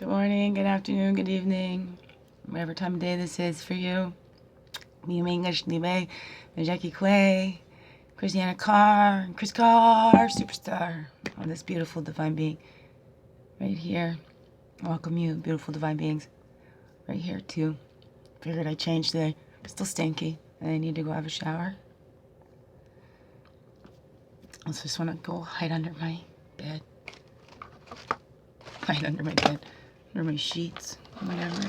Good morning, good afternoon, good evening, whatever time of day this is for you. Me, Wingush, Nibi, Mizikii, Christianna Car, Chris Car, superstar on this beautiful divine being right here. Welcome you, beautiful divine beings, right here too. Figured I'd change today. I'm still stinky and I need to go have a shower. I just want to go hide under my bed. Hide under my bed. Under my sheets, whatever.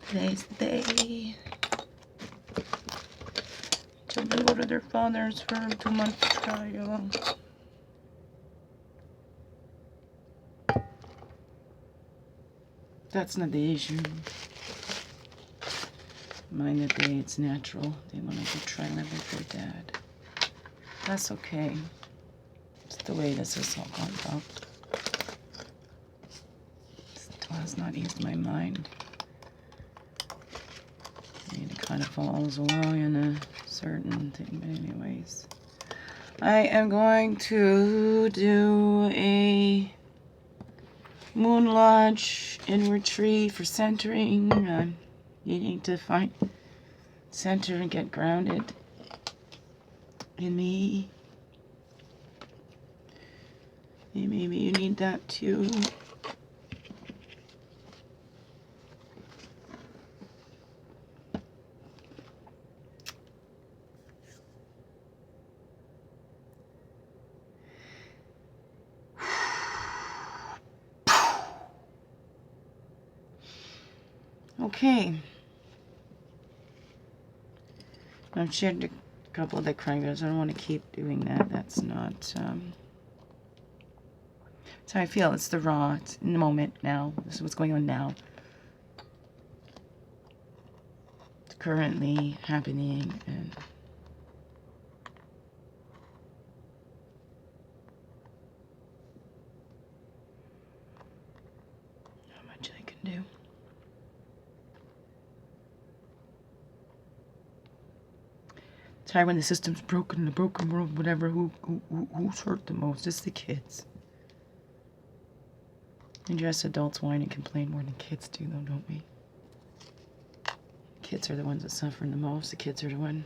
Today's the day. Children go to their fathers for 2 months trial. That's not the issue. Mind that it's natural. They want to go try and live with their dad. That's okay. It's the way this is all gone about. Still has not eased my mind. It kind of follows along in a certain thing, but anyways. I am going to do a moon lodge inward tree for centering. I'm needing to find center and get grounded in me. Maybe you need that too. Okay. I've shared a couple of the crankers. I don't want to keep doing that. That's not, that's how I feel. It's the raw. It's in the moment now. This is what's going on now. It's currently happening, and how much I can do. It's hard when the system's broken, the broken world, whatever. Who's hurt the most? It's the kids. And just adults whine and complain more than kids do, though, don't we? Kids are the ones that suffer the most. The kids are the one.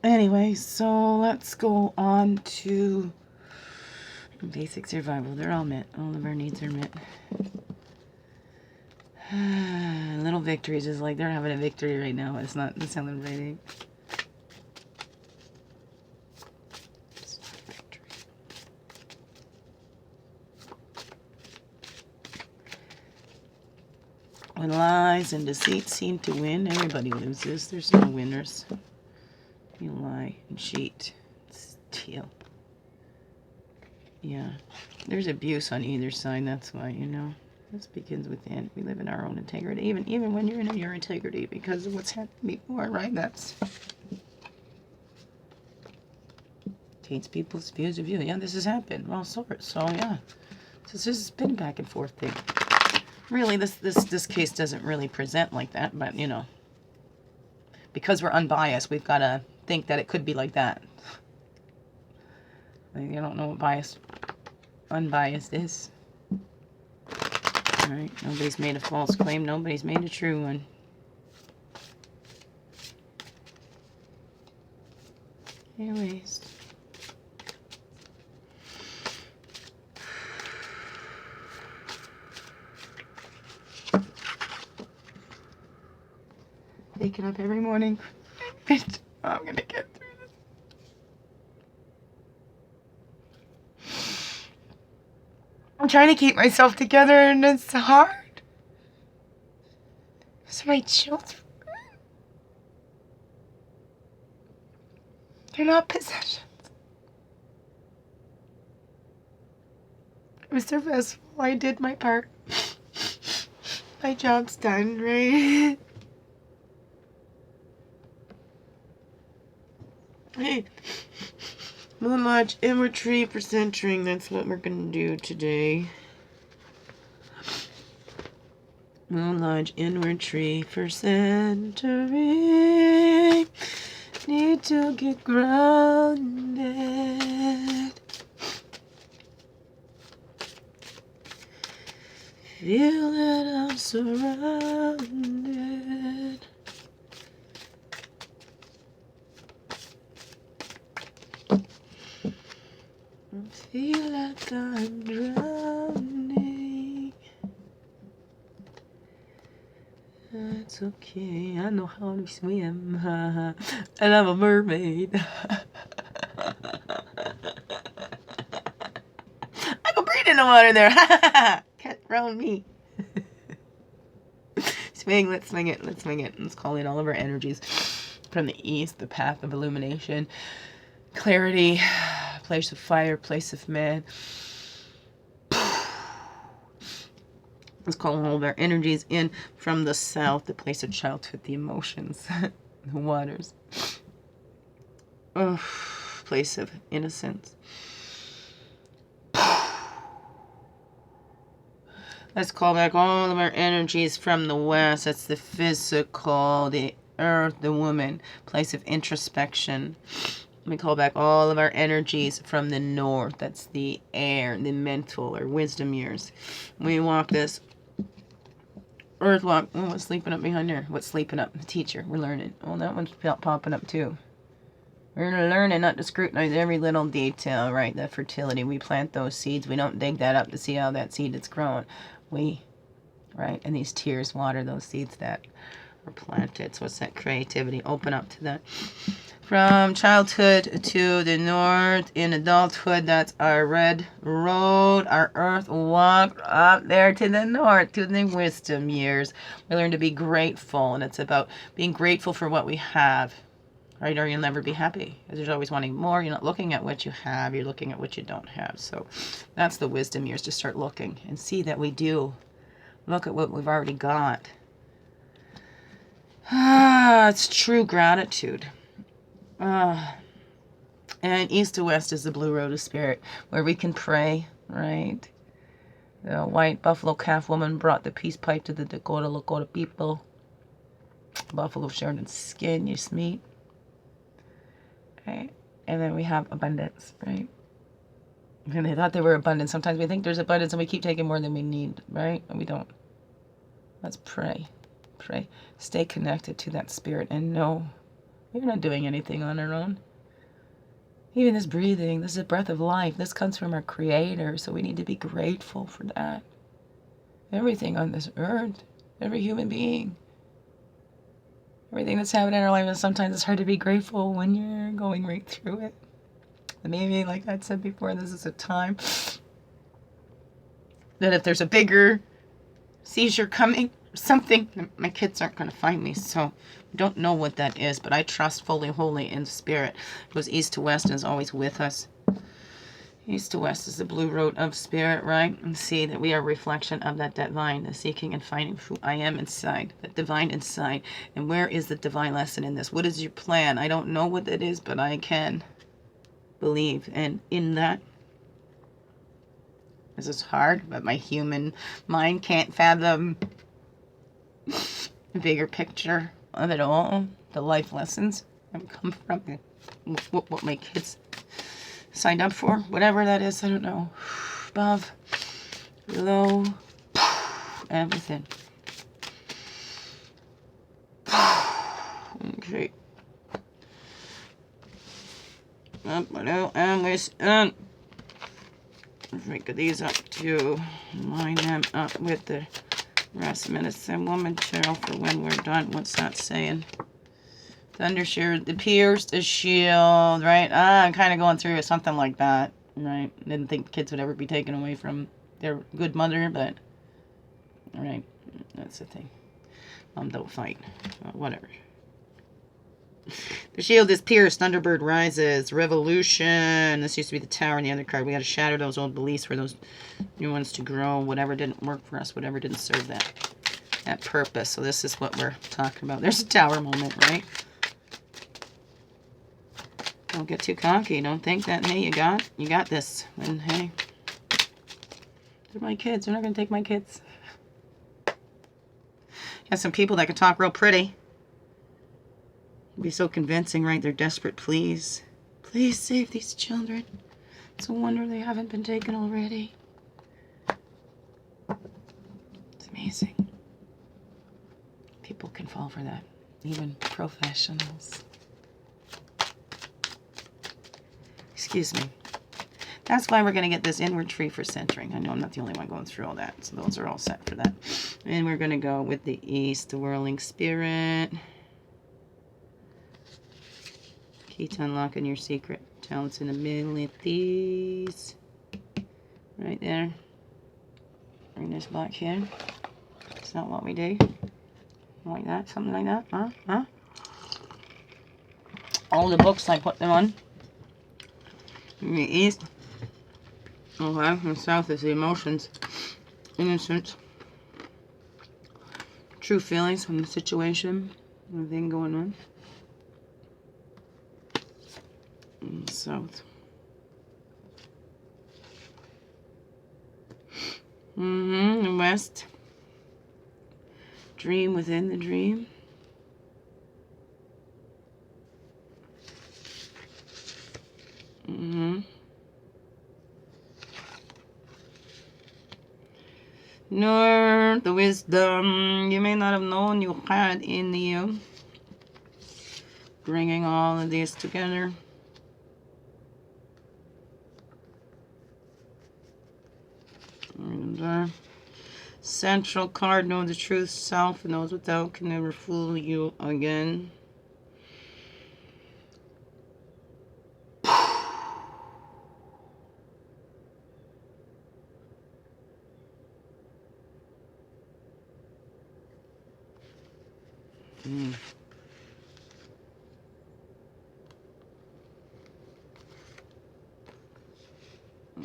Anyway, so let's go on to basic survival. They're all met. All of our needs are met. Little victories is like they're having a victory right now. It's not celebrating. It's not a victory. When lies and deceit seem to win, everybody loses. There's no winners. You lie and cheat, steal. Yeah, there's abuse on either side. That's why, you know. This begins within. We live in our own integrity, even when you're in your integrity, because of what's happened before, right? That's taints people's views of you. Yeah, this has happened, all sorts. So yeah, so this has been a back and forth thing. Really, this case doesn't really present like that, but you know, because we're unbiased, we've got to think that it could be like that. You don't know what unbiased is. Alright, nobody's made a false claim, nobody's made a true one. Anyways. Waking up every morning. I'm gonna get through this. I'm trying to keep myself together and it's hard. It's my children. They're not possessions. It was their festival. I did my part. My job's done, right? Hey. Moon Lodge inward tree for centering. That's what we're going to do today. Moon Lodge inward tree for centering. Need to get grounded. Feel that I'm surrounded. Feel like I'm drowning. It's okay, I know how to swim. And I'm a mermaid. I can breathe in the water there. Can't drown me. Swing, let's swing it, let's swing it. Let's call in all of our energies from the east, the path of illumination, clarity, place of fire, place of man. Let's call all of our energies in from the south, the place of childhood, the emotions, the waters. Place of innocence. Let's call back all of our energies from the west. That's the physical, the earth, the woman, place of introspection. We call back all of our energies from the north. That's the air, the mental or wisdom years. We walk this earth walk. Oh, what's sleeping up behind there? What's sleeping up? The teacher. We're learning. Oh, that one's popping up too. We're learning not to scrutinize every little detail, right? The fertility. We plant those seeds. We don't dig that up to see how that seed is grown. Right? And these tears water those seeds that are planted. So it's that creativity. Open up to that. From childhood to the north, in adulthood, that's our red road, our earth walk up there to the north, to the wisdom years. We learn to be grateful, and it's about being grateful for what we have, right? Or you'll never be happy, because there's always wanting more. You're not looking at what you have, you're looking at what you don't have. So that's the wisdom years, to start looking and see that we do. Look at what we've already got. It's true gratitude. And east to west is the blue road of spirit, where we can pray, right? The white buffalo calf woman brought the peace pipe to the Lakota people. Buffalo shared its skin, its meat. Right? And then we have abundance, right? And they thought they were abundant. Sometimes we think there's abundance and we keep taking more than we need, right? And we don't. Let's pray. Pray. Stay connected to that spirit and know we're not doing anything on our own. Even this breathing, this is a breath of life. This comes from our Creator, so we need to be grateful for that. Everything on this earth, every human being, everything that's happening in our life, and sometimes it's hard to be grateful when you're going right through it. And maybe, like I said before, this is a time that if there's a bigger seizure coming, or something, my kids aren't going to find me, so I don't know what that is, but I trust fully, wholly in spirit. It goes east to west and is always with us. East to west is the blue road of spirit, right? And see that we are a reflection of that divine, the seeking and finding who I am inside, that divine inside. And where is the divine lesson in this? What is your plan? I don't know what that is, but I can believe. And in that, this is hard, but my human mind can't fathom the bigger picture of it all, the life lessons that come from it, what my kids signed up for, whatever that is, I don't know. Above, below, everything. Okay. Up, below, and this, and break these up to line them up with the rest of medicine woman Cheryl for when we're done. What's that saying? Thunder shield, the pierced a shield, right? I'm kind of going through something like that, right? Didn't think kids would ever be taken away from their good mother, but right, that's the thing. Don't fight, whatever. The shield is pierced. Thunderbird rises. Revolution. This used to be the tower in the other card. We got to shatter those old beliefs for those new ones to grow. Whatever didn't work for us. Whatever didn't serve that purpose. So this is what we're talking about. There's a tower moment, right? Don't get too cocky. Don't think that, hey, you got this. And hey, they're my kids. They're not going to take my kids. Got some people that can talk real pretty. Be so convincing, right? They're desperate. Please save these children. It's a wonder they haven't been taken already. amazing. People can fall for that, even professionals. Excuse me. That's why we're going to get this inward tree for centering. I know I'm not the only one going through all that, so those are all set for that. And we're going to go with the East, the whirling spirit. Key to unlocking your secret talents in the middle of these. Right there. Bring this back here. It's not what we do. Like that, something like that. Huh? All the books, I put them on. In the East. Okay, and South is the emotions. Innocence. True feelings from the situation. Everything going on. And the South. The West. Dream within the dream. Nor the wisdom you may not have known you had in you. Bringing all of these together. And central card, know the truth, self knows without can never fool you again.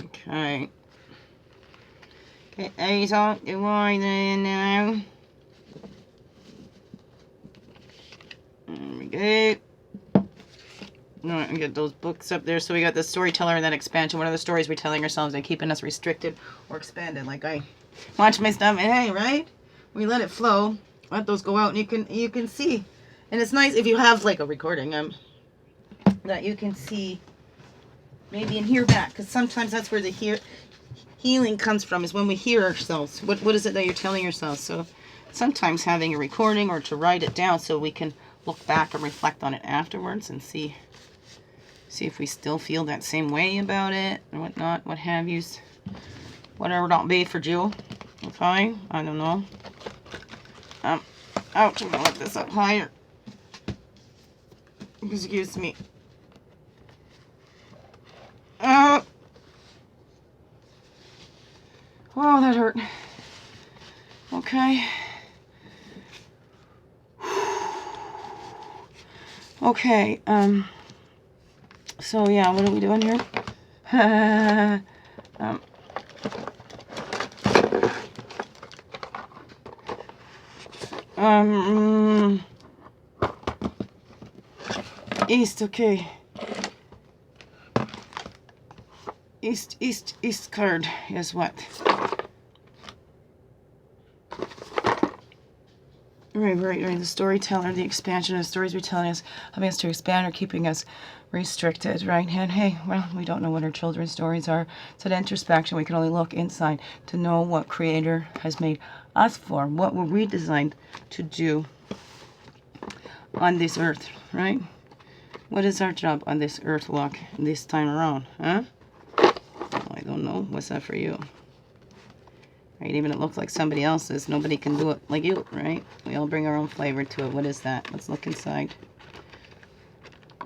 Okay. Okay, Ace on the line now. There we go. Alright, we get those books up there. So we got the storyteller and then expansion. What are the stories we're telling ourselves? They're keeping us restricted or expanded. Like I watch my stuff and hey, right? We let it flow. Let those go out and you can see. And it's nice if you have like a recording that you can see maybe and hear back. Because sometimes that's where the healing comes from, is when we hear ourselves. What is it that you're telling yourself? So sometimes having a recording or to write it down so we can look back and reflect on it afterwards and see if we still feel that same way about it or whatnot, what have yous. Whatever don't be for Jewel. Okay, I don't know. Ouch, I'm gonna lift this up higher. Excuse me. Oh, that hurt. Okay. Okay, so yeah, what are we doing here? East, okay. East card is what? Right. The storyteller, the expansion of the stories we're telling us, helping us to expand or keeping us restricted, right? And hey, well, we don't know what our children's stories are. So the introspection, we can only look inside to know what Creator has made us for, what were we designed to do on this earth, right? What is our job on this earth walk this time around, huh? I don't know. What's that for you? Right, even it looks like somebody else's. Nobody can do it like you, right? We all bring our own flavor to it. What is that? Let's look inside.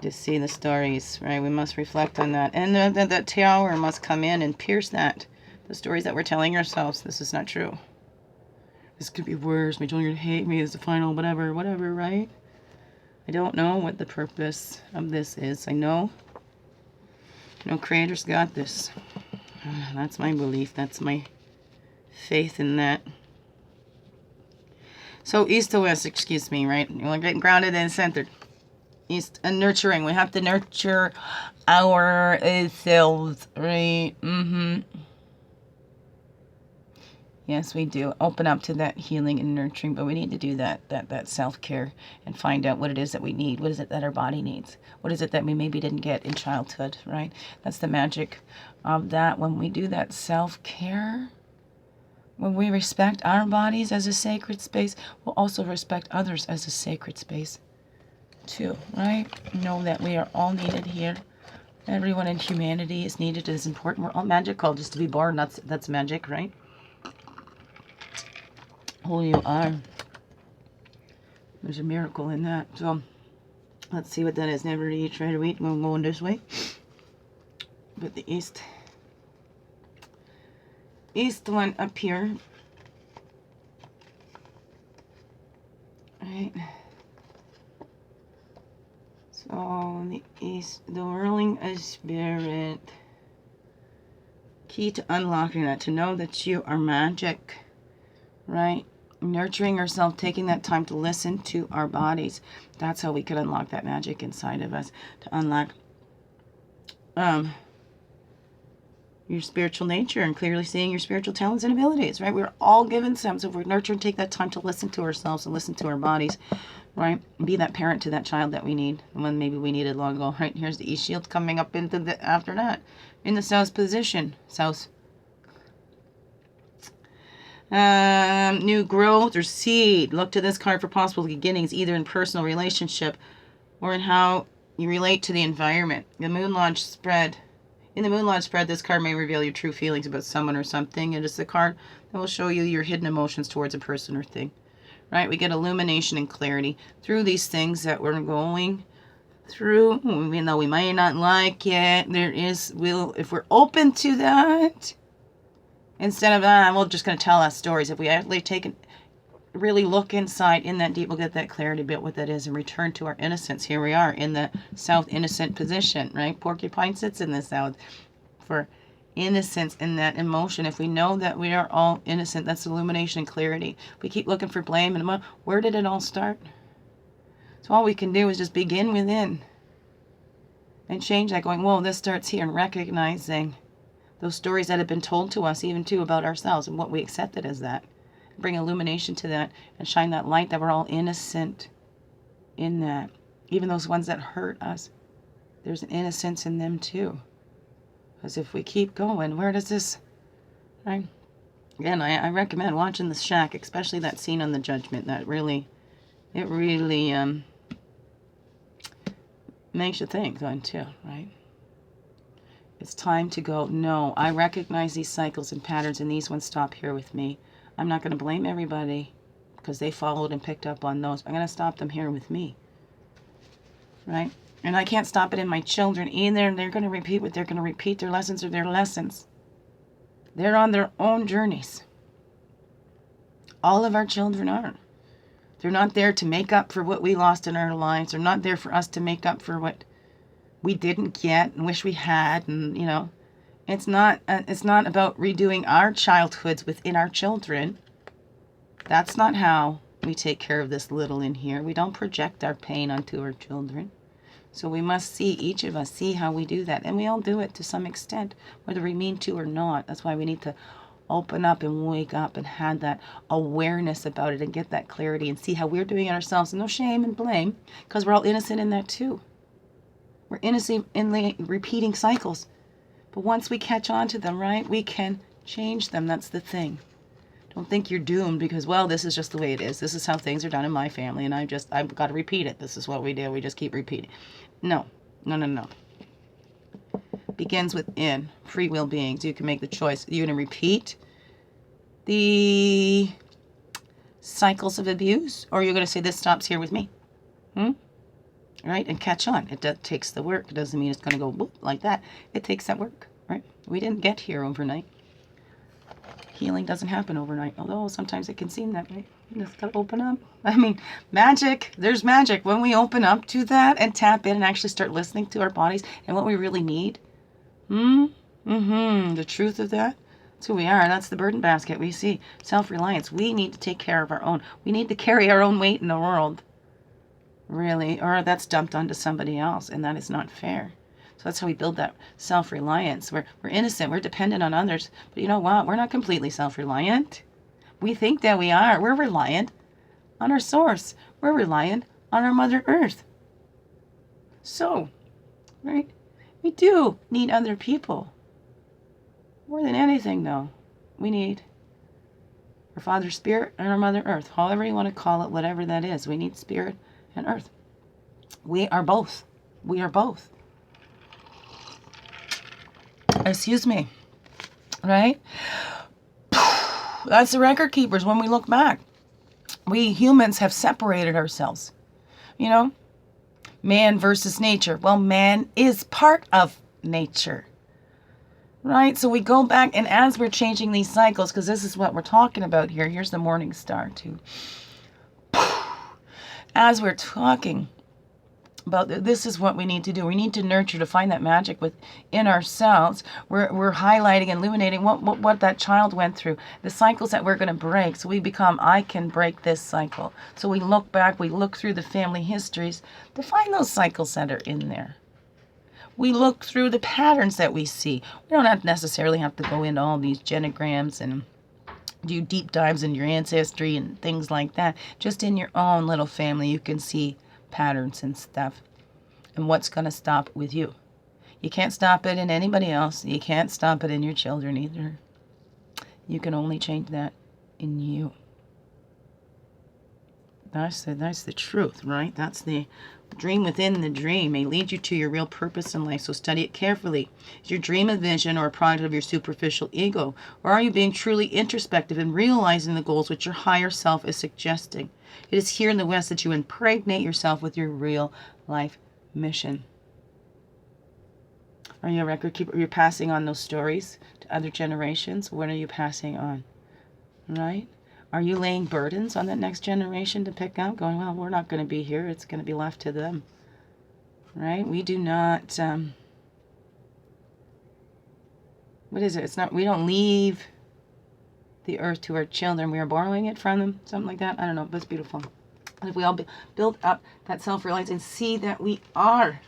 Just see the stories, right? We must reflect on that. And that tower must come in and pierce that. The stories that we're telling ourselves. This is not true. This could be worse. My children hate me. It's the final whatever, right? I don't know what the purpose of this is. I know Creator's got this. That's my belief. That's my faith in that. So east to west, excuse me, right? You want to get grounded and centered. East and nurturing. We have to nurture ourselves, right? Yes, we do. Open up to that healing and nurturing, but we need to do that self-care and find out what it is that we need. What is it that our body needs? What is it that we maybe didn't get in childhood, right? That's the magic of that. When we do that self-care, When we respect our bodies as a sacred space, we'll also respect others as a sacred space too, right? Know that we are all needed here. Everyone in humanity is needed, is important. We're all magical. Just to be born, that's magic, right? Who you are. There's a miracle in that. So let's see what that is. Never to eat, try to eat. I'm going this way. But the east one up here. Right. So the east, the whirling of spirit. Key to unlocking that, to know that you are magic, right? Nurturing ourselves, taking that time to listen to our bodies. That's how we can unlock that magic inside of us. To unlock your spiritual nature and clearly seeing your spiritual talents and abilities, right? We're all given some. So if we're nurtured, take that time to listen to ourselves and listen to our bodies, right? Be that parent to that child that we need, and when maybe we needed long ago, right? Here's the East Shield coming up into the, after that, in the South position. South. New growth or seed. Look to this card for possible beginnings, either in personal relationship or in how you relate to the environment. The Moon Lodge spread. In the Moon Lodge spread, this card may reveal your true feelings about someone or something. It is the card that will show you your hidden emotions towards a person or thing. Right? We get illumination and clarity through these things that we're going through. Even though we might not like it, there is, if we're open to that, instead of, we're just going to tell us stories. If we actually really look inside in that deep, we'll get that clarity about what that is and return to our innocence. Here we are in the South innocent position, right? Porcupine sits in the South for innocence in that emotion. If we know that we are all innocent, that's illumination and clarity. We keep looking for blame and where did it all start? So all we can do is just begin within and change that, going, whoa, this starts here, and recognizing those stories that have been told to us, even too, about ourselves and what we accepted as that. Bring illumination to that and shine that light that we're all innocent in that. Even those ones that hurt us, there's an innocence in them too. Because if we keep going, where does this, right? Again, I recommend watching The Shack, especially that scene on the Judgment. That really, it really makes you think then too, right? It's time to go, no, I recognize these cycles and patterns, and these ones stop here with me. I'm not going to blame everybody because they followed and picked up on those. I'm going to stop them here with me, right? And I can't stop it in my children either. They're going to repeat what they're going to repeat. Their lessons are their lessons. They're on their own journeys. All of our children are. They're not there to make up for what we lost in our lives. They're not there for us to make up for what we didn't get and wish we had. And, you know, it's not about redoing our childhoods within our children. That's not how we take care of this little in here. We don't project our pain onto our children. So we must see, each of us, see how we do that. And we all do it to some extent, whether we mean to or not. That's why we need to open up and wake up and have that awareness about it and get that clarity and see how we're doing it ourselves. And no shame and blame, because we're all innocent in that too. We're innocent in the repeating cycles. But once we catch on to them, right, we can change them. That's the thing. Don't think you're doomed because, well, this is just the way it is. This is how things are done in my family, and I've got to repeat it. This is what we do. We just keep repeating. No. Begins within. Free will beings. You can make the choice. You're going to repeat the cycles of abuse, or you're going to say, this stops here with me. Right? And catch on. It takes the work. It doesn't mean it's going to go whoop like that. It takes that work, right? We didn't get here overnight. Healing doesn't happen overnight, although sometimes it can seem that way. You just gotta open up. I mean, magic. There's magic when we open up to that and tap in and actually start listening to our bodies and what we really need. The truth of that. That's who we are. That's the burden basket we see. Self-reliance. We need to take care of our own. We need to carry our own weight in the world. Really. Or that's dumped onto somebody else, and that is not fair. So that's how we build that self-reliance. We're innocent. We're dependent on others. But you know what? We're not completely self-reliant. We think that we are. We're reliant on our source. We're reliant on our Mother Earth. So, right? We do need other people. More than anything, though, we need Our Father Spirit and our Mother Earth. However you want to call it, whatever that is. We need Spirit and Earth. We are both. We are both. Excuse me. Right? That's the record keepers when we look back. We humans have separated ourselves. You know? Man versus nature. Well, man is part of nature. Right? So we go back, and as we're changing these cycles, because this is what we're talking about here. Here's the morning star, too. As we're talking about this is what we need to do. We need to nurture, to find that magic within ourselves. We're highlighting and illuminating what that child went through, the cycles that we're going to break. So we become, I can break this cycle. So we look back, we look through the family histories to find those cycles that are in there. We look through the patterns that we see. We don't necessarily have to go into all these genograms and do deep dives in your ancestry and things like that. Just in your own little family, you can see patterns and stuff. And what's going to stop with you? You can't stop it in anybody else. You can't stop it in your children either. You can only change that in you. That's the truth, right? That's the dream within the dream may lead you to your real purpose in life, so study it carefully. Is your dream a vision or a product of your superficial ego? Or are you being truly introspective and realizing the goals which your higher self is suggesting? It is here in the West that you impregnate yourself with your real life mission. Are you a record keeper? You're passing on those stories to other generations. What are you passing on? Right? Are you laying burdens on that next generation to pick up? Going, well, we're not going to be here. It's going to be left to them. Right? We do not, what is it? It's not, we don't leave the earth to our children. We are borrowing it from them. Something like that. I don't know. But it's beautiful. And if we all build up that self-reliance and see that we are,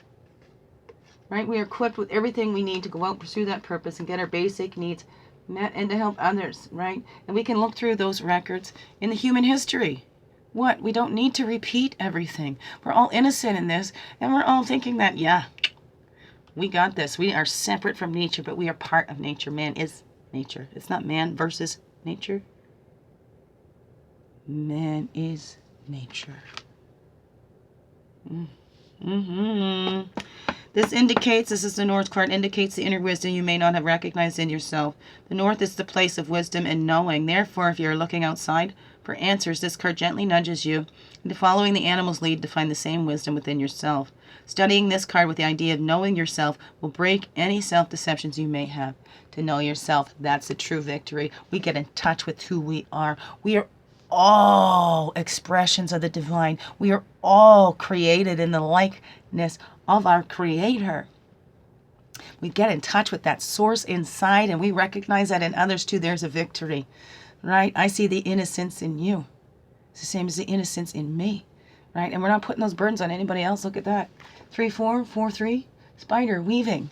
right? We are equipped with everything we need to go out and pursue that purpose and get our basic needs met and to help others, right? And we can look through those records in the human history. What? We don't need to repeat everything. We're all innocent in this, and we're all thinking that, yeah, we got this. We are separate from nature, but we are part of nature. Man is nature. It's not man versus nature. Man is nature. This is the North card, indicates the inner wisdom you may not have recognized in yourself. The North is the place of wisdom and knowing. Therefore, if you're looking outside for answers, this card gently nudges you into following the animal's lead to find the same wisdom within yourself. Studying this card with the idea of knowing yourself will break any self-deceptions you may have. To know yourself, that's the true victory. We get in touch with who we are. We are all expressions of the divine. We are all created in the likeness of our Creator. We get in touch with that source inside, and we recognize that in others too. There's a victory, right? I see the innocence in you. It's the same as the innocence in me, right? And we're not putting those burdens on anybody else. Look at that. 3-4, 4-3, spider weaving,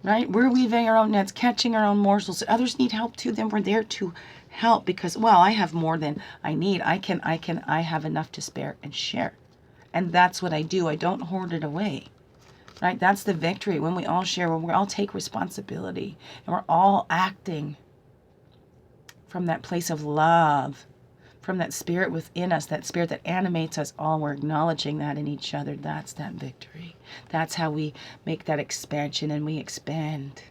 right? We're weaving our own nets, catching our own morsels. Others need help too. Then we're there to help because, well, I have more than I need. I have enough to spare and share. And that's what I do. I don't hoard it away. Right? That's the victory. When we all share, when we all take responsibility, and we're all acting from that place of love, from that spirit within us, that spirit that animates us all, we're acknowledging that in each other. That's that victory. That's how we make that expansion and we expand.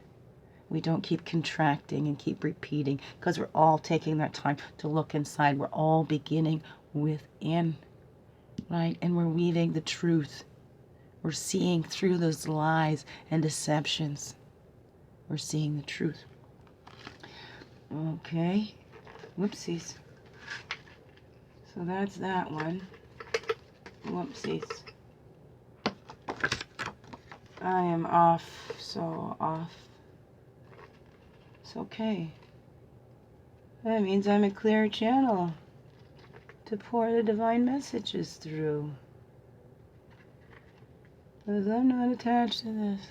We don't keep contracting and keep repeating because we're all taking that time to look inside. We're all beginning within. Right? And we're weaving the truth. We're seeing through those lies and deceptions. We're seeing the truth. Okay. Whoopsies. So that's that one. Whoopsies. I am off. So off. It's okay. That means I'm a clear channel to pour the divine messages through. Because I'm not attached to this.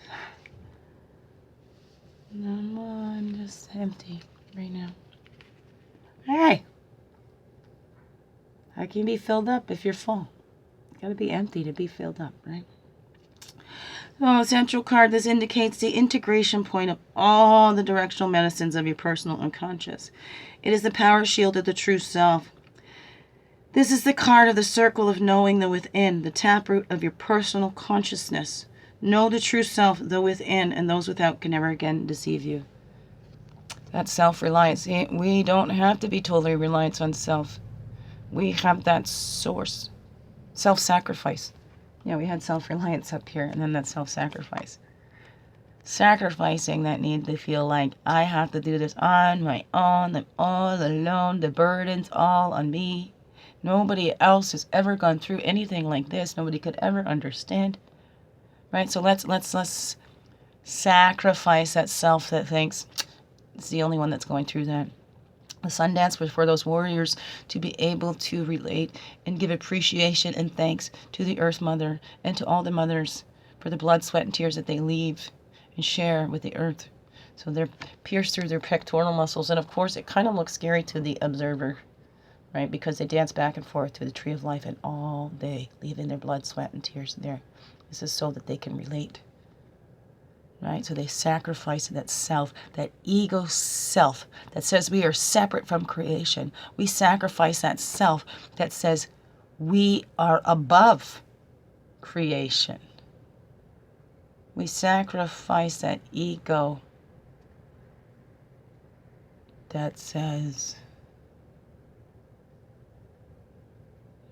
No, I'm just empty right now. Hey! How can you be filled up if you're full? You gotta be empty to be filled up, right? Oh, central card, this indicates the integration point of all the directional medicines of your personal unconscious. It is the power shield of the true self. This is the card of the circle of knowing the within, the taproot of your personal consciousness. Know the true self, the within, and those without can never again deceive you. That's self-reliance. We don't have to be totally reliant on self. We have that source. Self-sacrifice. Yeah, we had self-reliance up here, and then that self-sacrifice. Sacrificing that need to feel like I have to do this on my own, I'm all alone, the burden's all on me. Nobody else has ever gone through anything like this. Nobody could ever understand. Right? So let's sacrifice that self that thinks it's the only one that's going through that. The sun dance was for those warriors to be able to relate and give appreciation and thanks to the Earth Mother and to all the mothers for the blood, sweat, and tears that they leave and share with the Earth. So they're pierced through their pectoral muscles. And of course, it kind of looks scary to the observer, right? Because they dance back and forth to the tree of life and all day, leaving their blood, sweat, and tears there. This is so that they can relate. Right? So they sacrifice that self, that ego self that says we are separate from creation. We sacrifice that self that says we are above creation. We sacrifice that ego that says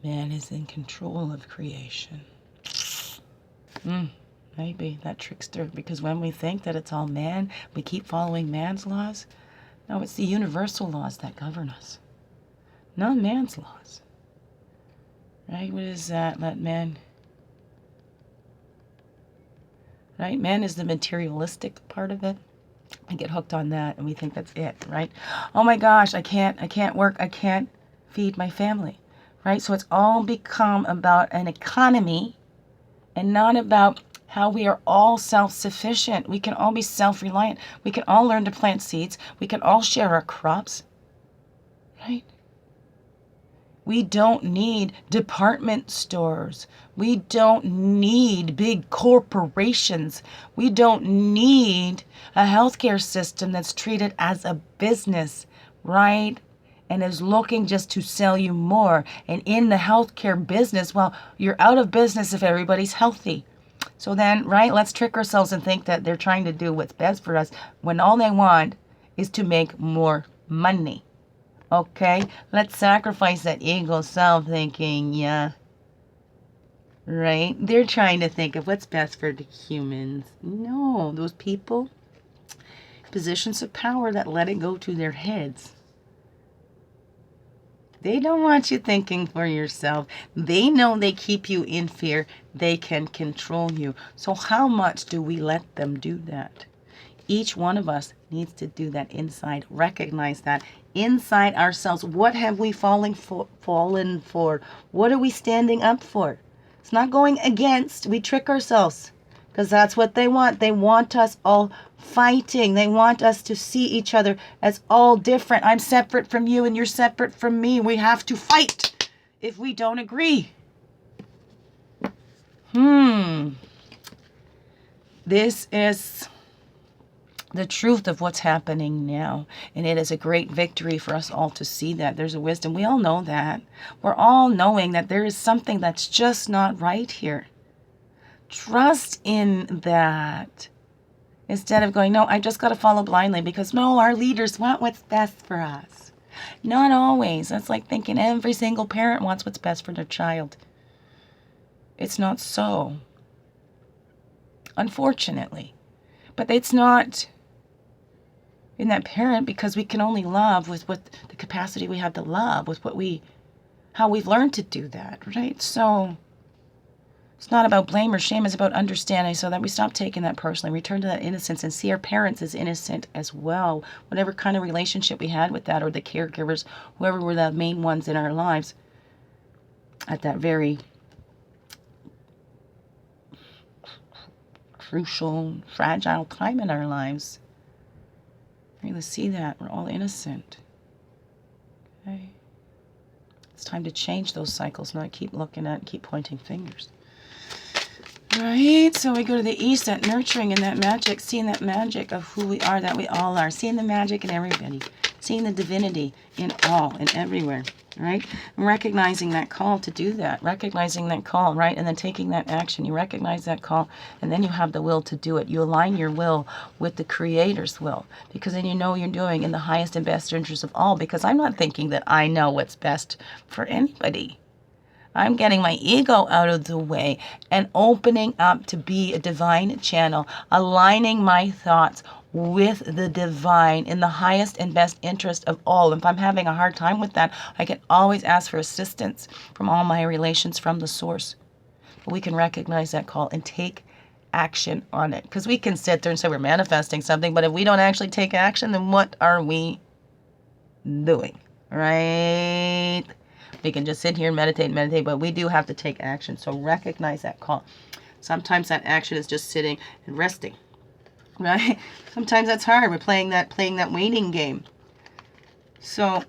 man is in control of creation. Maybe that trickster, because when we think that it's all man, we keep following man's laws. No, it's the universal laws that govern us, not man's laws. Right? What is that? Let man. Right? Man is the materialistic part of it. We get hooked on that and we think that's it, right? Oh my gosh, I can't work, I can't feed my family. Right? So it's all become about an economy and not about how we are all self-sufficient. We can all be self-reliant. We can all learn to plant seeds. We can all share our crops. Right? We don't need department stores. We don't need big corporations. We don't need a healthcare system that's treated as a business, right? And is looking just to sell you more. And in the healthcare business, well, you're out of business if everybody's healthy. So then, right, let's trick ourselves and think that they're trying to do what's best for us when all they want is to make more money. Okay? Let's sacrifice that ego self thinking, yeah. Right? They're trying to think of what's best for the humans. No, those people, positions of power that let it go to their heads. They don't want you thinking for yourself. They know they keep you in fear. They can control you. So how much do we let them do that? Each one of us needs to do that inside. Recognize that inside ourselves. What have we fallen for? What are we standing up for? It's not going against. We trick ourselves because that's what they want. They want us all fighting. They want us to see each other as all different. I'm separate from you and you're separate from me. We have to fight if we don't agree. This is the truth of what's happening now. And it is a great victory for us all to see that. There's a wisdom. We all know that. We're all knowing that there is something that's just not right here. Trust in that. Instead of going, no, I just got to follow blindly because, no, our leaders want what's best for us. Not always. That's like thinking every single parent wants what's best for their child. It's not so. Unfortunately. But it's not in that parent because we can only love with what the capacity we have to love, with how we've learned to do that, right? So it's not about blame or shame, it's about understanding so that we stop taking that personally, return to that innocence and see our parents as innocent as well. Whatever kind of relationship we had with that or the caregivers, whoever were the main ones in our lives at that very crucial, fragile time in our lives. Really see that. We're all innocent. Okay? It's time to change those cycles, not keep looking at and keep pointing fingers. Right? So we go to the east, that nurturing and that magic, seeing that magic of who we are, that we all are, seeing the magic in everybody, seeing the divinity in all and everywhere, right? And recognizing that call to do that, recognizing that call, right? And then taking that action. You recognize that call, and then you have the will to do it. You align your will with the Creator's will, because then you know you're doing in the highest and best interest of all, because I'm not thinking that I know what's best for anybody. I'm getting my ego out of the way and opening up to be a divine channel, aligning my thoughts with the divine in the highest and best interest of all. If I'm having a hard time with that, I can always ask for assistance from all my relations from the source. But we can recognize that call and take action on it. Because we can sit there and say we're manifesting something, but if we don't actually take action, then what are we doing? Right? We can just sit here and meditate, but we do have to take action. So recognize that call. Sometimes that action is just sitting and resting, right? Sometimes that's hard. We're playing that waiting game. So,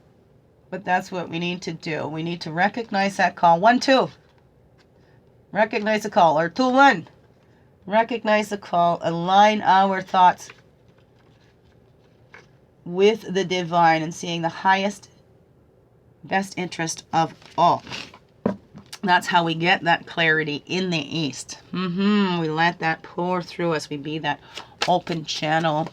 but that's what we need to do. We need to recognize that call. 1, 2. Recognize the call. Or 2, 1. Recognize the call. Align our thoughts with the divine and seeing the highest best interest of all. That's how we get that clarity in the east. We let that pour through us. We be that open channel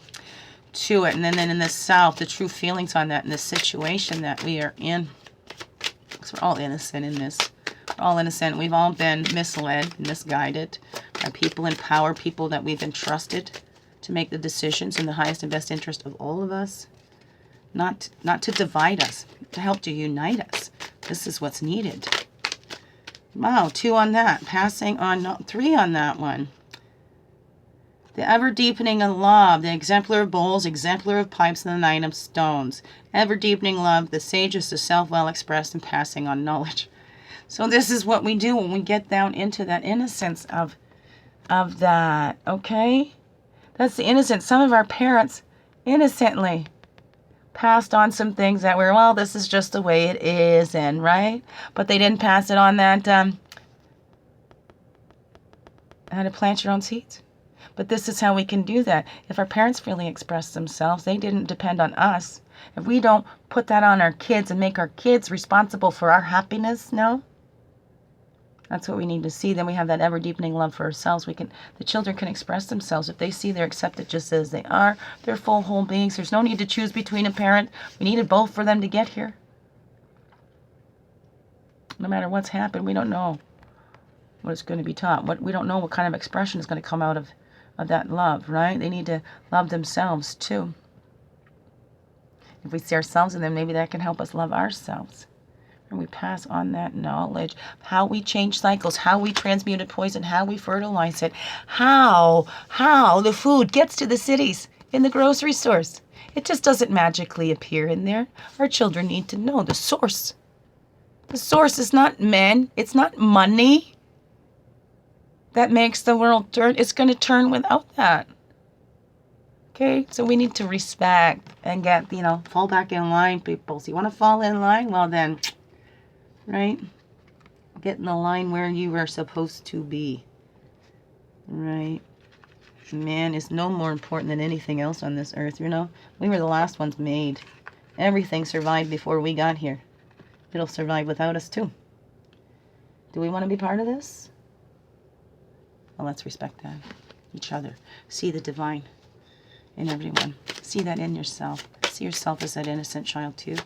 to it. And then in the south, the true feelings on that in the situation that we are in. Because we're all innocent in this. We're all innocent. We've all been misled, misguided by people in power, people that we've entrusted to make the decisions in the highest and best interest of all of us. Not to divide us, to help to unite us. This is what's needed. Wow, 2 on that. Passing on, no, 3 on that one. The ever-deepening of love, the exemplar of bowls, exemplar of pipes, and the knight of stones. Ever-deepening love, the sages, the self well-expressed, and passing on knowledge. So this is what we do when we get down into that innocence of that, okay? That's the innocence. Some of our parents innocently passed on some things that were, well, this is just the way it is, and right? But they didn't pass it on that, how to plant your own seeds. But this is how we can do that. If our parents really expressed themselves, they didn't depend on us. If we don't put that on our kids and make our kids responsible for our happiness, no? That's what we need to see. Then we have that ever-deepening love for ourselves. The children can express themselves. If they see they're accepted just as they are, they're full, whole beings. There's no need to choose between a parent. We needed both for them to get here. No matter what's happened, we don't know what is going to be taught. We don't know what kind of expression is going to come out of that love, right? They need to love themselves too. If we see ourselves in them, maybe that can help us love ourselves. And we pass on that knowledge, how we change cycles, how we transmute a poison, how we fertilize it, how the food gets to the cities in the grocery stores. It just doesn't magically appear in there. Our children need to know the source. The source is not men. It's not money that makes the world turn. It's going to turn without that. Okay, so we need to respect and get, fall back in line, people. So you want to fall in line? Well then, right? Get in the line where you are supposed to be. Right? Man is no more important than anything else on this earth, We were the last ones made. Everything survived before we got here. It'll survive without us too. Do we want to be part of this? Well, let's respect that. Each other. See the divine in everyone. See that in yourself. See yourself as that innocent child too.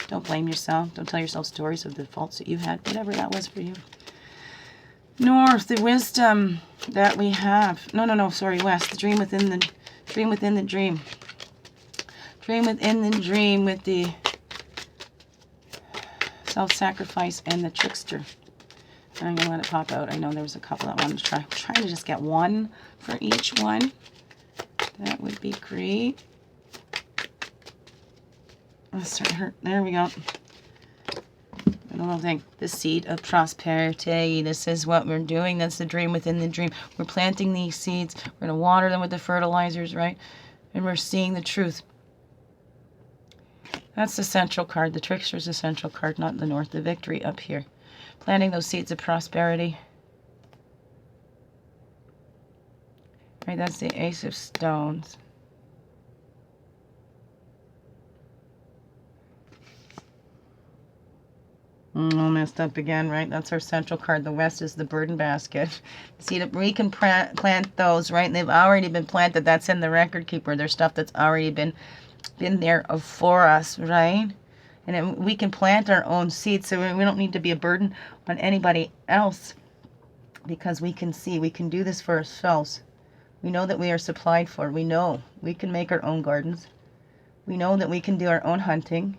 Don't blame yourself. Don't tell yourself stories of the faults that you had, whatever that was for you. North, the wisdom that we have. West, the dream within the dream within the dream. Dream within the dream with the self-sacrifice and the trickster. I'm going to let it pop out. I know there was a couple that I wanted to try. I'm trying to just get one for each one. That would be great. There we go. A little thing. The seed of prosperity. This is what we're doing. That's the dream within the dream. We're planting these seeds. We're going to water them with the fertilizers, right? And we're seeing the truth. That's the central card. The trickster's the central card, not the north. The victory up here. Planting those seeds of prosperity. Right, that's the Ace of Stones. All messed up again, right? That's our central card. The West is the burden basket. See, that we can plant those, right? They've already been planted. That's in the record keeper. There's stuff that's already been there for us, right? And then we can plant our own seeds, so we don't need to be a burden on anybody else, because we can see we can do this for ourselves. We know that we are supplied for. We know we can make our own gardens. We know that we can do our own hunting.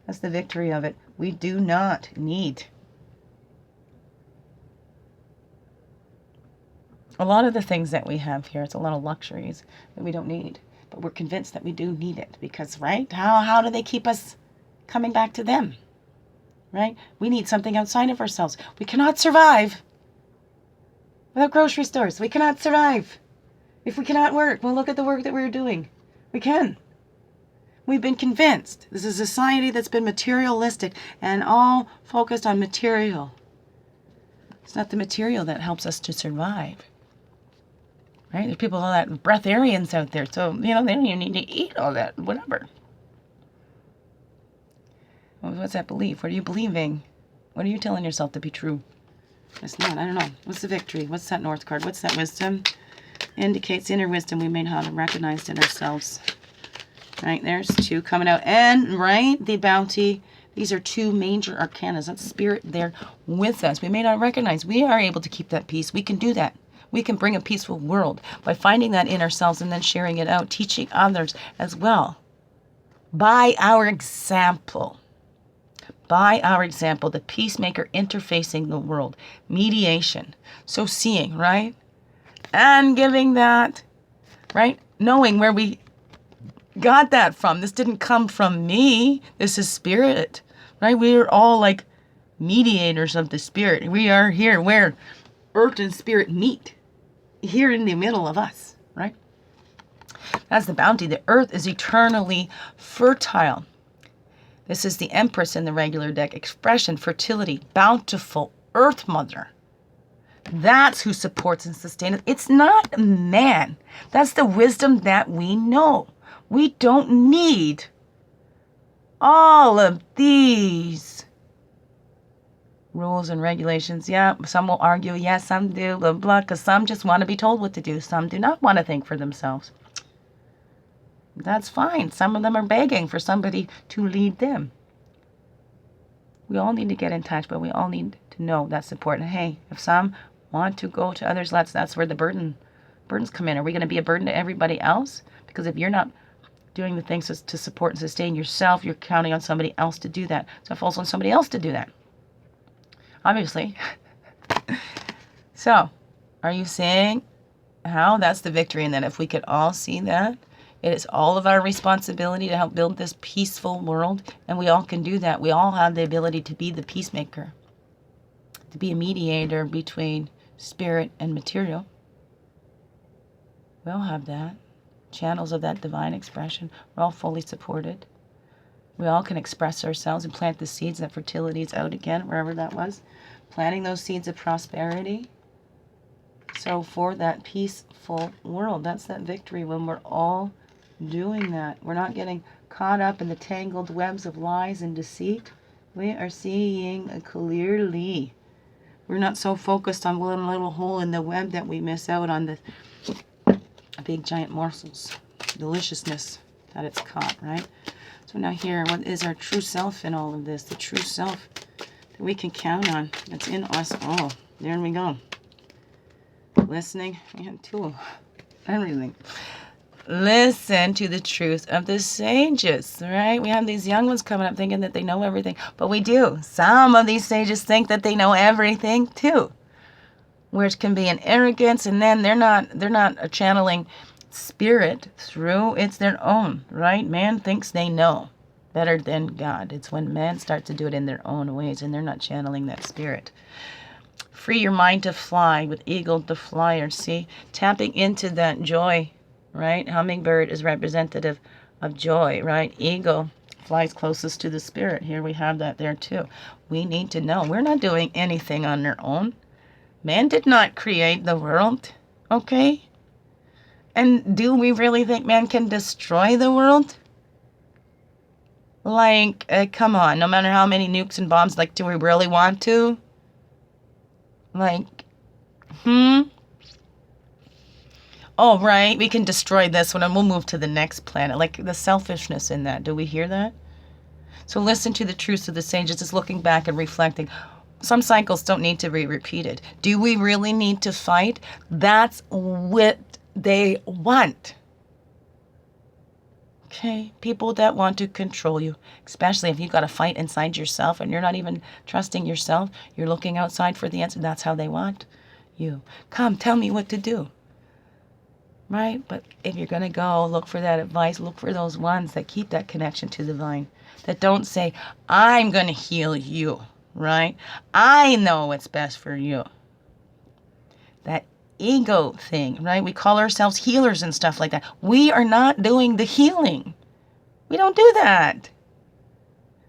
That's the victory of it. We do not need a lot of the things that we have here. It's a lot of luxuries that we don't need, but we're convinced that we do need it because, right? How do they keep us coming back to them, right? We need something outside of ourselves. We cannot survive without grocery stores. We cannot survive if we cannot work. Well, look at the work that we're doing. We can. We've been convinced. This is a society that's been materialistic and all focused on material. It's not the material that helps us to survive. Right? There's people, all that breatharians out there. So, they don't even need to eat all that, whatever. What's that belief? What are you believing? What are you telling yourself to be true? It's not. I don't know. What's the victory? What's that North card? What's that wisdom? Indicates inner wisdom we may not have recognized in ourselves. Right, there's 2 coming out. And, right, the bounty. These are 2 major arcanas. That's spirit there with us. We may not recognize. We are able to keep that peace. We can do that. We can bring a peaceful world by finding that in ourselves and then sharing it out, teaching others as well. By our example. By our example, the peacemaker interfacing the world. Mediation. So seeing, right? And giving that, right? Knowing where we got that from. This didn't come from me. This is spirit, right? We are all like mediators of the spirit. We are here where earth and spirit meet, here in the middle of us, right? That's the bounty. The earth is eternally fertile. This is the Empress in the regular deck. Expression, fertility, bountiful earth mother. That's who supports and sustains it. It's not man. That's the wisdom that we know. We don't need all of these rules and regulations. Yeah, some will argue, yes, some do, blah, blah, because some just want to be told what to do. Some do not want to think for themselves. That's fine. Some of them are begging for somebody to lead them. We all need to get in touch, but we all need to know that support. And hey, if some want to go to others, that's where the burdens come in. Are we going to be a burden to everybody else? Because if you're not doing the things to support and sustain yourself, you're counting on somebody else to do that. So it falls on somebody else to do that. Obviously. So, are you seeing how that's the victory? And that if we could all see that, it is all of our responsibility to help build this peaceful world. And we all can do that. We all have the ability to be the peacemaker, to be a mediator between spirit and material. We all have that. Channels of that divine expression. We're all fully supported. We all can express ourselves and plant the seeds that fertility is out again, wherever that was. Planting those seeds of prosperity. So for that peaceful world, that's that victory when we're all doing that. We're not getting caught up in the tangled webs of lies and deceit. We are seeing clearly. We're not so focused on one little hole in the web that we miss out on the big giant morsels, deliciousness that it's caught, right? So now here, what is our true self in all of this? The true self that we can count on. That's in us all. There we go. Listening. We had 2. Everything. Listen to the truth of the sages, right? We have these young ones coming up thinking that they know everything, but we do. Some of these sages think that they know everything too, which can be an arrogance, and then they're not channeling spirit through. It's their own, right? Man thinks they know better than God. It's when man starts to do it in their own ways, and they're not channeling that spirit. Free your mind to fly with eagle the flyer. See, tapping into that joy, right? Hummingbird is representative of joy, right? Eagle flies closest to the spirit. Here we have that there too. We need to know we're not doing anything on our own. Man did not create the world, okay? And do we really think man can destroy the world? Like, come on, no matter how many nukes and bombs, like, do we really want to? Like, Oh, right, we can destroy this one and we'll move to the next planet. Like, the selfishness in that. Do we hear that? So listen to the truths of the sages, just looking back and reflecting. Some cycles don't need to be repeated. Do we really need to fight? That's what they want. Okay, people that want to control you, especially if you've got a fight inside yourself and you're not even trusting yourself, you're looking outside for the answer, that's how they want you. Come, tell me what to do. Right? But if you're going to go look for that advice, look for those ones that keep that connection to the divine, that don't say, I'm going to heal you, right? I know what's best for you. That ego thing, right? We call ourselves healers and stuff like that. We are not doing the healing. We don't do that.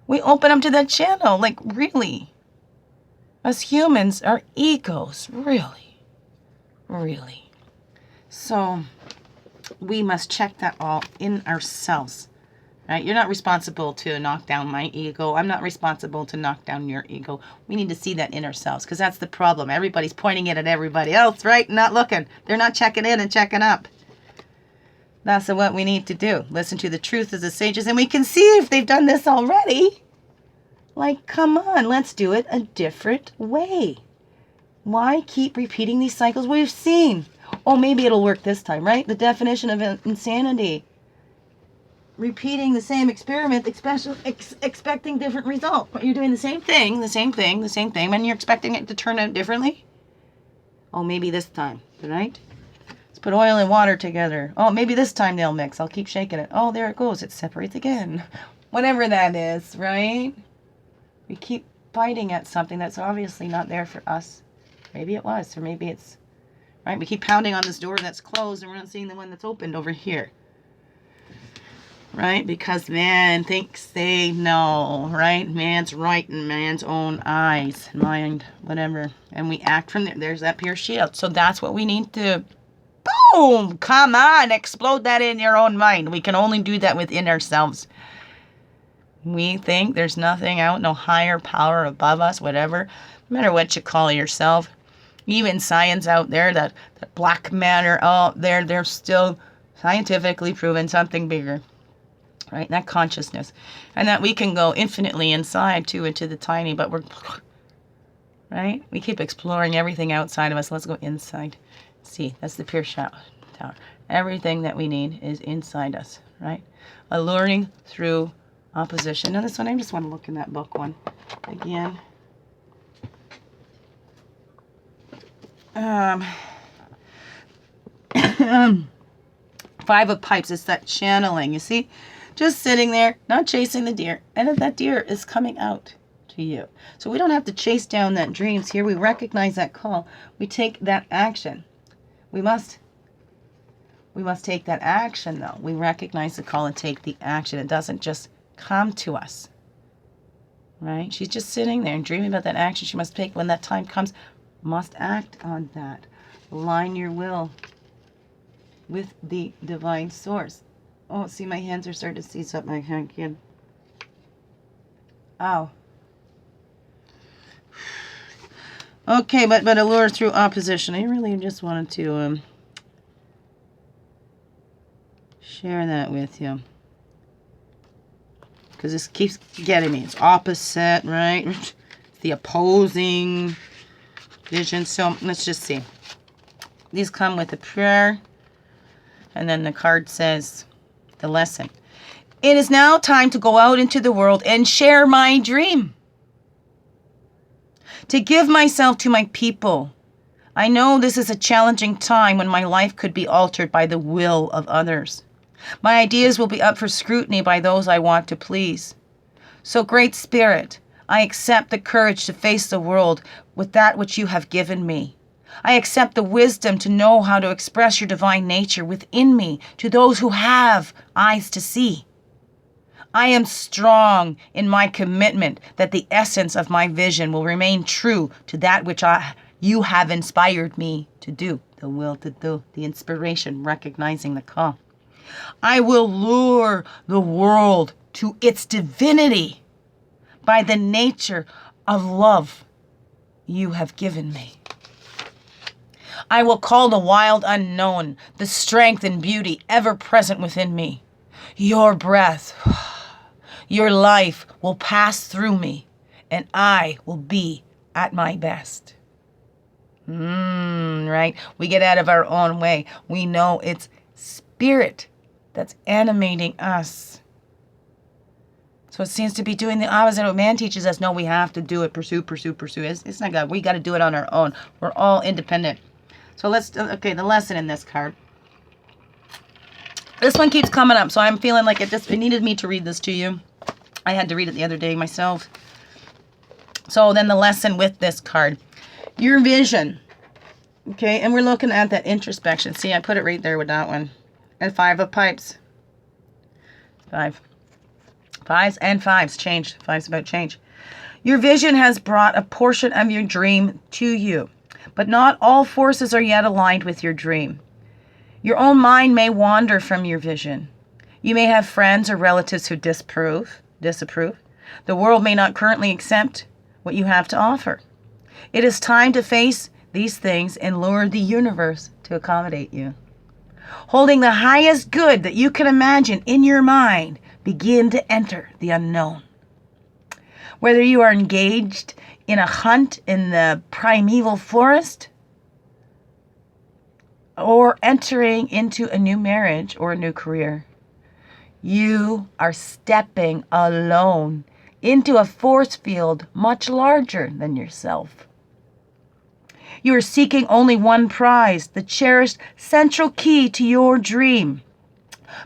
We open up to that channel, like really. Us humans, our egos, really. So we must check that all in ourselves, right? You're not responsible to knock down my ego. I'm not responsible to knock down your ego. We need to see that in ourselves, because that's the problem. Everybody's pointing it at everybody else, right? Not looking. They're not checking in and checking up. That's what we need to do. Listen to the truth of the sages, and we can see if they've done this already. Like, come on, let's do it a different way. Why keep repeating these cycles we've seen? Oh, maybe it'll work this time, right? The definition of insanity. Repeating the same experiment, expecting different results. But you're doing the same thing, when you're expecting it to turn out differently. Oh, maybe this time, right? Let's put oil and water together. Oh, maybe this time they'll mix. I'll keep shaking it. Oh, there it goes. It separates again. Whatever that is, right? We keep fighting at something that's obviously not there for us. Maybe it was, or maybe it's... Right? We keep pounding on this door that's closed and we're not seeing the one that's opened over here. Right? Because man thinks they know, right? Man's right in man's own eyes, mind, whatever. And we act from there. There's that pure shield. So that's what we need to, boom, come on, explode that in your own mind. We can only do that within ourselves. We think there's nothing out, no higher power above us, whatever. No matter what you call yourself. Even science out there, that black matter out there, they're still scientifically proven something bigger, right? That consciousness. And that we can go infinitely inside too, into the tiny, but we're, right? We keep exploring everything outside of us. Let's go inside. See, that's the pure tower. Everything that we need is inside us, right? Alluring through opposition. Now this one, I just want to look in that book one again. Five of Pipes, it's that channeling, you see? Just sitting there, not chasing the deer. And if that deer is coming out to you. So we don't have to chase down that dreams here. We recognize that call. We take that action. We must take that action, though. We recognize the call and take the action. It doesn't just come to us. Right? She's just sitting there and dreaming about that action she must take when that time comes. Must act on that. Align your will with the divine source. Oh, see, my hands are starting to seize up. I can't get. Ow. Okay, but allure through opposition. I really just wanted to share that with you. Because this keeps getting me. It's opposite, right? It's the opposing vision. So let's just see. These come with a prayer. And then the card says the lesson. It is now time to go out into the world and share my dream. To give myself to my people. I know this is a challenging time when my life could be altered by the will of others. My ideas will be up for scrutiny by those I want to please. So, Great Spirit, I accept the courage to face the world with that which you have given me. I accept the wisdom to know how to express your divine nature within me to those who have eyes to see. I am strong in my commitment that the essence of my vision will remain true to that which you have inspired me to do, the will to do, the inspiration, recognizing the call. I will lure the world to its divinity by the nature of love you have given me. I will call the wild unknown, the strength and beauty ever present within me. Your breath, your life will pass through me, and I will be at my best. Right? We get out of our own way. We know it's spirit that's animating us. So it seems to be doing the opposite of what man teaches us. No, we have to do it. Pursue. It's not God. We got to do it on our own. We're all independent. So the lesson in this card. This one keeps coming up, so I'm feeling like it needed me to read this to you. I had to read it the other day myself. So then the lesson with this card. Your vision. Okay, and we're looking at that introspection. See, I put it right there with that one. And 5 of pipes. 5. 5s and 5s. Change. 5's about change. Your vision has brought a portion of your dream to you, but not all forces are yet aligned with your dream. Your own mind may wander from your vision. You may have friends or relatives who disapprove. The world may not currently accept what you have to offer. It is time to face these things and lure the universe to accommodate you. Holding the highest good that you can imagine in your mind, begin to enter the unknown. Whether you are engaged in a hunt in the primeval forest, or entering into a new marriage or a new career, you are stepping alone into a force field much larger than yourself. You are seeking only one prize, the cherished central key to your dream.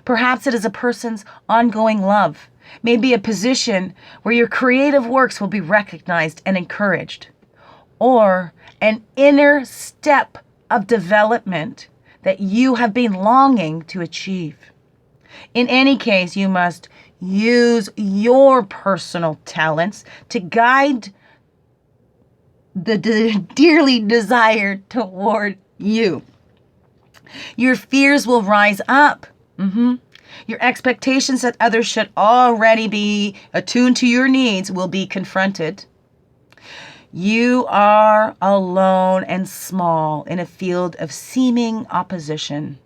Perhaps it is a person's ongoing love, maybe a position where your creative works will be recognized and encouraged, or an inner step of development that you have been longing to achieve. In any case, you must use your personal talents to guide the dearly desired toward you. Your fears will rise up. Your expectations that others should already be attuned to your needs will be confronted. You are alone and small in a field of seeming opposition.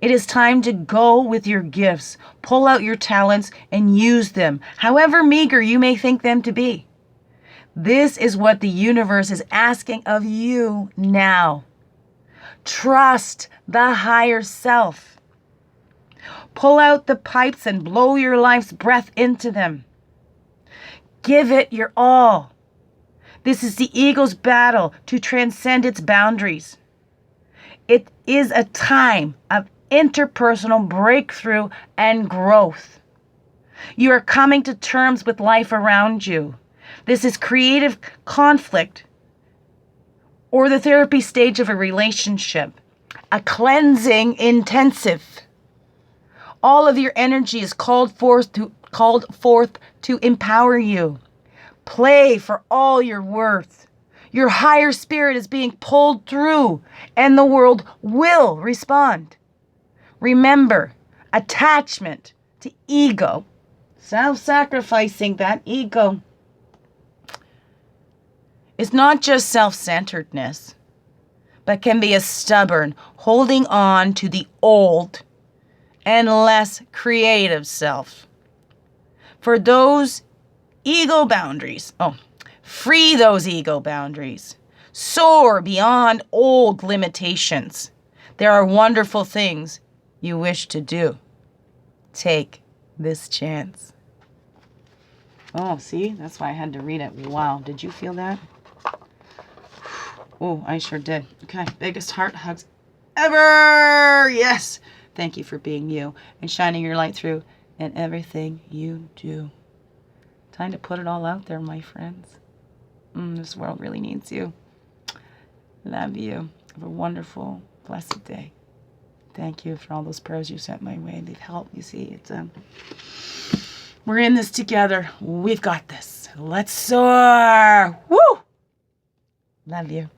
It is time to go with your gifts, pull out your talents, and use them, however meager you may think them to be. This is what the universe is asking of you now. Trust the higher self. Pull out the pipes and blow your life's breath into them. Give it your all. This is the ego's battle to transcend its boundaries. It is a time of interpersonal breakthrough and growth. You are coming to terms with life around you. This is creative conflict or the therapy stage of a relationship, a cleansing intensive. All of your energy is called forth to empower you. Play for all your worth. Your higher spirit is being pulled through, and the world will respond. Remember, attachment to ego, self-sacrificing that ego, is not just self-centeredness, but can be a stubborn holding on to the old and less creative self. For those ego boundaries, free those ego boundaries. Soar beyond old limitations. There are wonderful things you wish to do. Take this chance. Oh, see? That's why I had to read it. Wow. Did you feel that? Oh, I sure did. Okay. Biggest heart hugs ever. Yes. Thank you for being you and shining your light through in everything you do. Time to put it all out there, my friends. This world really needs you. Love you. Have a wonderful, blessed day. Thank you for all those prayers you sent my way. They've helped. You see, it's we're in this together. We've got this. Let's soar. Woo! Love you.